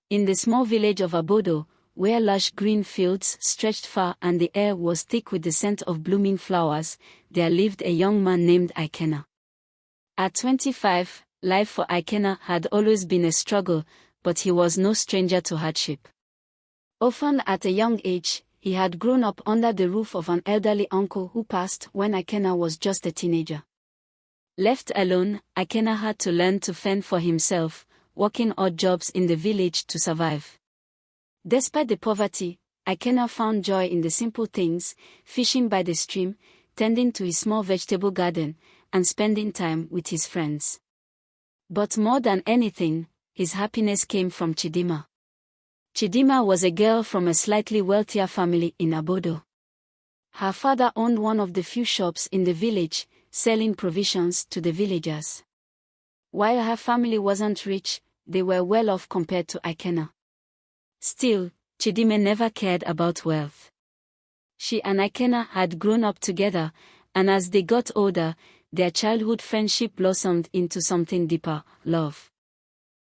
In the small village of Abodo, where lush green fields stretched far and the air was thick with the scent of blooming flowers, there lived a young man named Ikena. At 25, life for Ikena had always been a struggle, but he was no stranger to hardship. Often at a young age, he had grown up under the roof of an elderly uncle who passed when Ikena was just a teenager. Left alone, Ikena had to learn to fend for himself, working odd jobs in the village to survive. Despite the poverty, Ikena found joy in the simple things: fishing by the stream, tending to his small vegetable garden, and spending time with his friends. But more than anything, his happiness came from Chidima. Chidima was a girl from a slightly wealthier family in Abodo. Her father owned one of the few shops in the village, selling provisions to the villagers. While her family wasn't rich, they were well off compared to Ikena. Still, Chidima never cared about wealth. She and Ikena had grown up together, and as they got older, their childhood friendship blossomed into something deeper: love.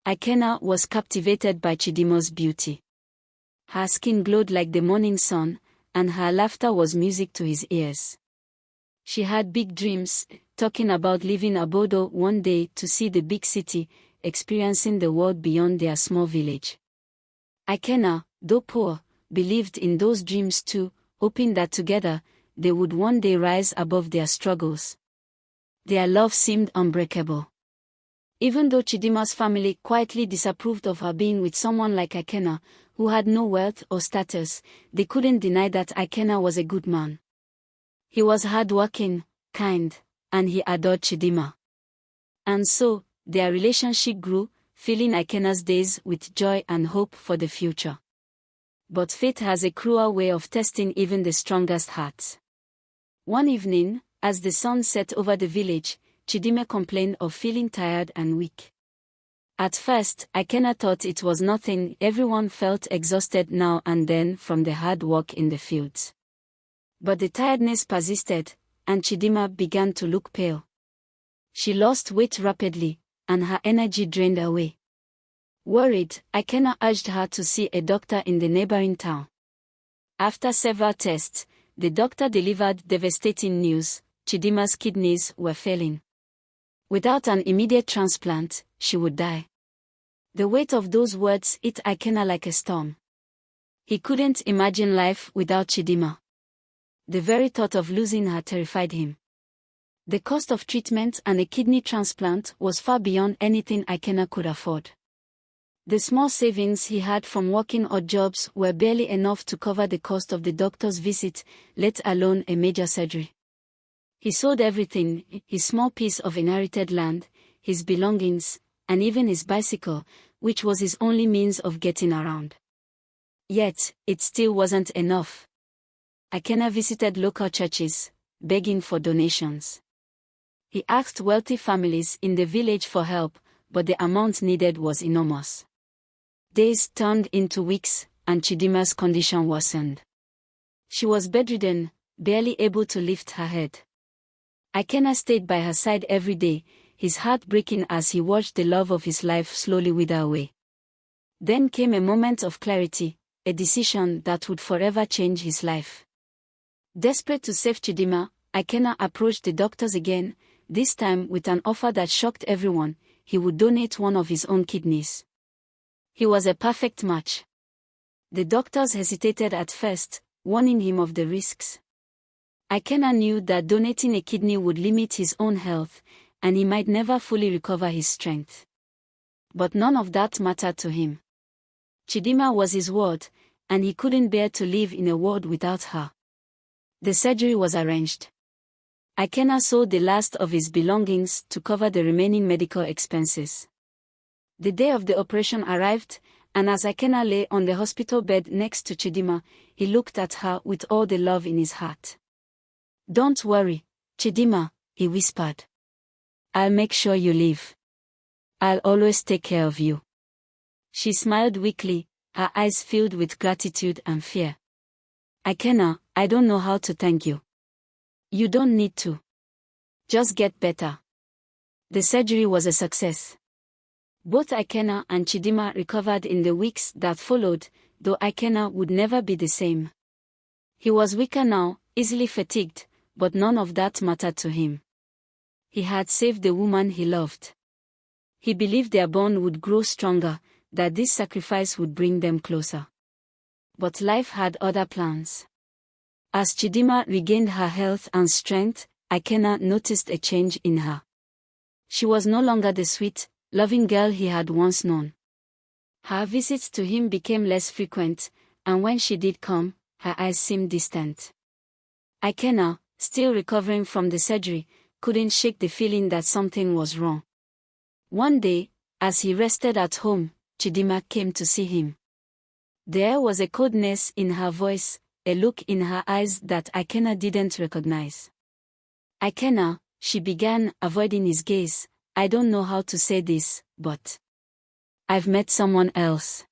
Ikena was captivated by Chidima's beauty. Her skin glowed like the morning sun, and her laughter was music to his ears. She had big dreams, talking about leaving Abodo one day to see the big city, experiencing the world beyond their small village. Ikena, though poor, believed in those dreams too, hoping that together, they would one day rise above their struggles. Their love seemed unbreakable. Even though Chidima's family quietly disapproved of her being with someone like Ikena, who had no wealth or status, they couldn't deny that Ikena was a good man. He was hardworking, kind, and he adored Chidima. And so, their relationship grew, filling Ikena's days with joy and hope for the future. But fate has a cruel way of testing even the strongest hearts. One evening, as the sun set over the village, Chidima complained of feeling tired and weak. At first, Ikena thought it was nothing. Everyone felt exhausted now and then from the hard work in the fields. But the tiredness persisted, and Chidima began to look pale. She lost weight rapidly, and her energy drained away. Worried, Ikena urged her to see a doctor in the neighboring town. After several tests, the doctor delivered devastating news: Chidima's kidneys were failing. Without an immediate transplant, she would die. The weight of those words hit Ikena like a storm. He couldn't imagine life without Chidima. The very thought of losing her terrified him. The cost of treatment and a kidney transplant was far beyond anything Ikena could afford. The small savings he had from working odd jobs were barely enough to cover the cost of the doctor's visit, let alone a major surgery. He sold everything: his small piece of inherited land, his belongings, and even his bicycle, which was his only means of getting around. Yet, it still wasn't enough. Ikena visited local churches, begging for donations. He asked wealthy families in the village for help, but the amount needed was enormous. Days turned into weeks, and Chidima's condition worsened. She was bedridden, barely able to lift her head. Ikena stayed by her side every day, his heart breaking as he watched the love of his life slowly wither away. Then came a moment of clarity, a decision that would forever change his life. Desperate to save Chidima, Ikena approached the doctors again, this time with an offer that shocked everyone: he would donate one of his own kidneys. He was a perfect match. The doctors hesitated at first, warning him of the risks. Ikena knew that donating a kidney would limit his own health, and he might never fully recover his strength. But none of that mattered to him. Chidima was his ward, and he couldn't bear to live in a world without her. The surgery was arranged. Ikena sold the last of his belongings to cover the remaining medical expenses. The day of the operation arrived, and as Ikena lay on the hospital bed next to Chidima, he looked at her with all the love in his heart. "Don't worry, Chidima," he whispered. "I'll make sure you live. I'll always take care of you." She smiled weakly, her eyes filled with gratitude and fear. "Ikena, I don't know how to thank you." "You don't need to. Just get better." The surgery was a success. Both Ikenna and Chidinma recovered in the weeks that followed, though Ikenna would never be the same. He was weaker now, easily fatigued, but none of that mattered to him. He had saved the woman he loved. He believed their bond would grow stronger, that this sacrifice would bring them closer. But life had other plans. As Chidinma regained her health and strength, Ikenna noticed a change in her. She was no longer the sweet, loving girl he had once known. Her visits to him became less frequent, and when she did come, her eyes seemed distant. Ikenna, still recovering from the surgery, couldn't shake the feeling that something was wrong. One day, as he rested at home, Chidinma came to see him. There was a coldness in her voice, a look in her eyes that Ikenna didn't recognize. Ikenna, she began, avoiding his gaze, I don't know how to say this, but I've met someone else.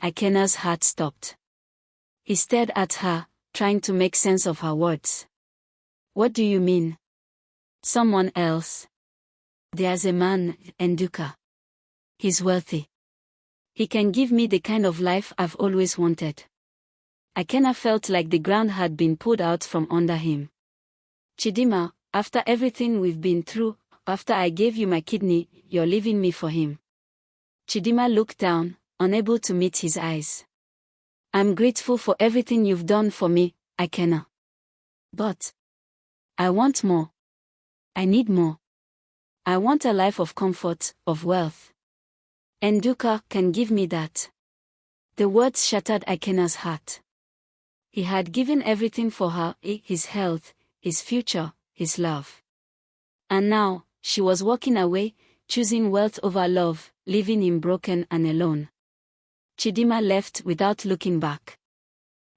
Ikenna's heart stopped. He stared at her, trying to make sense of her words. What do you mean? Someone else? There's a man, Nduka. He's wealthy. He can give me the kind of life I've always wanted. Ikenna felt like the ground had been pulled out from under him. Chidinma, after everything we've been through, after I gave you my kidney, you're leaving me for him. Chidinma looked down, unable to meet his eyes. I'm grateful for everything you've done for me, Ikenna. But I want more. I need more. I want a life of comfort, of wealth. Nduka can give me that. The words shattered Ikenna's heart. He had given everything for her, his health, his future, his love. And now, she was walking away, choosing wealth over love, leaving him broken and alone. Chidinma left without looking back.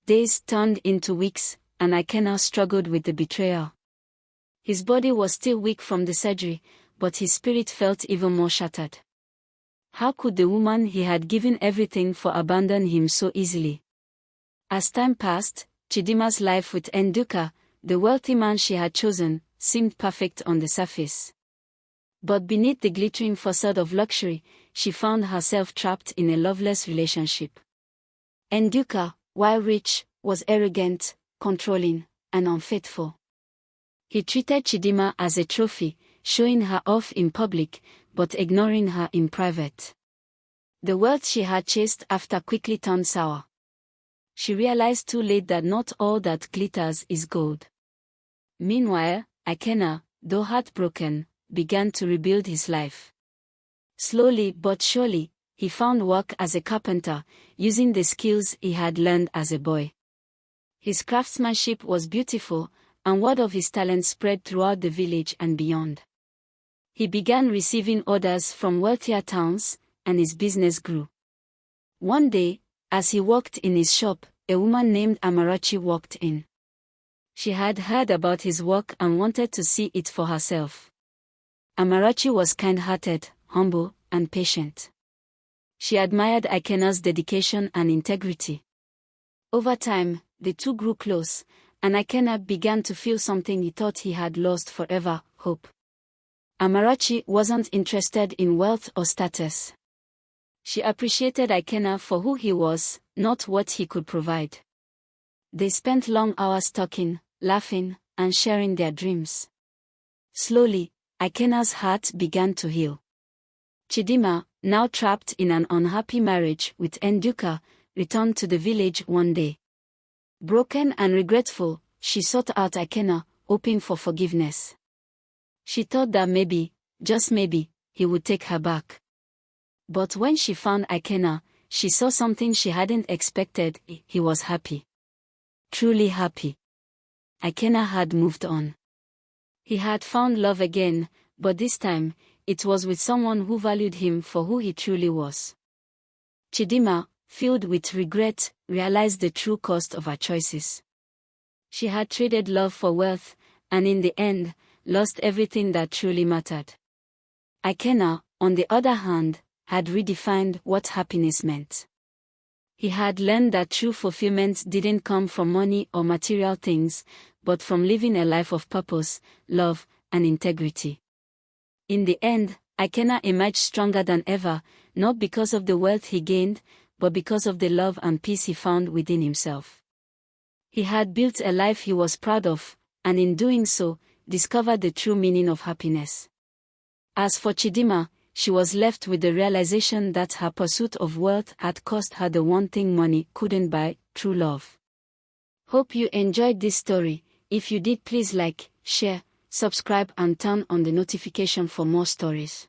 Days turned into weeks, and Ikenna struggled with the betrayal. His body was still weak from the surgery, but his spirit felt even more shattered. How could the woman he had given everything for abandon him so easily? As time passed, Chidinma's life with Nduka, the wealthy man she had chosen, seemed perfect on the surface. But beneath the glittering facade of luxury, she found herself trapped in a loveless relationship. Nduka, while rich, was arrogant, controlling, and unfaithful. He treated Chidinma as a trophy, showing her off in public, but ignoring her in private. The wealth she had chased after quickly turned sour. She realized too late that not all that glitters is gold. Meanwhile, Ikenna, though heartbroken, began to rebuild his life. Slowly but surely, he found work as a carpenter, using the skills he had learned as a boy. His craftsmanship was beautiful, and word of his talent spread throughout the village and beyond. He began receiving orders from wealthier towns, and his business grew. One day, as he worked in his shop, a woman named Amarachi walked in. She had heard about his work and wanted to see it for herself. Amarachi was kind-hearted, humble, and patient. She admired Ikenna's dedication and integrity. Over time, the two grew close, and Ikenna began to feel something he thought he had lost forever, hope. Amarachi wasn't interested in wealth or status. She appreciated Ikenna for who he was, not what he could provide. They spent long hours talking, laughing, and sharing their dreams. Slowly, Ikenna's heart began to heal. Chidinma, now trapped in an unhappy marriage with Nduka, returned to the village one day. Broken and regretful, she sought out Ikenna, hoping for forgiveness. She thought that maybe, just maybe, he would take her back. But when she found Ikenna, she saw something she hadn't expected. He was happy. Truly happy. Ikenna had moved on. He had found love again, but this time, it was with someone who valued him for who he truly was. Chidinma, filled with regret, realized the true cost of her choices. She had traded love for wealth, and in the end, lost everything that truly mattered. Ikenna, on the other hand, had redefined what happiness meant. He had learned that true fulfillment didn't come from money or material things, but from living a life of purpose, love, and integrity. In the end, Ikena emerged stronger than ever, not because of the wealth he gained, but because of the love and peace he found within himself. He had built a life he was proud of, and in doing so, discovered the true meaning of happiness. As for Chidima, she was left with the realization that her pursuit of wealth had cost her the one thing money couldn't buy: true love. Hope you enjoyed this story. If you did, please like, share, subscribe and turn on the notification for more stories.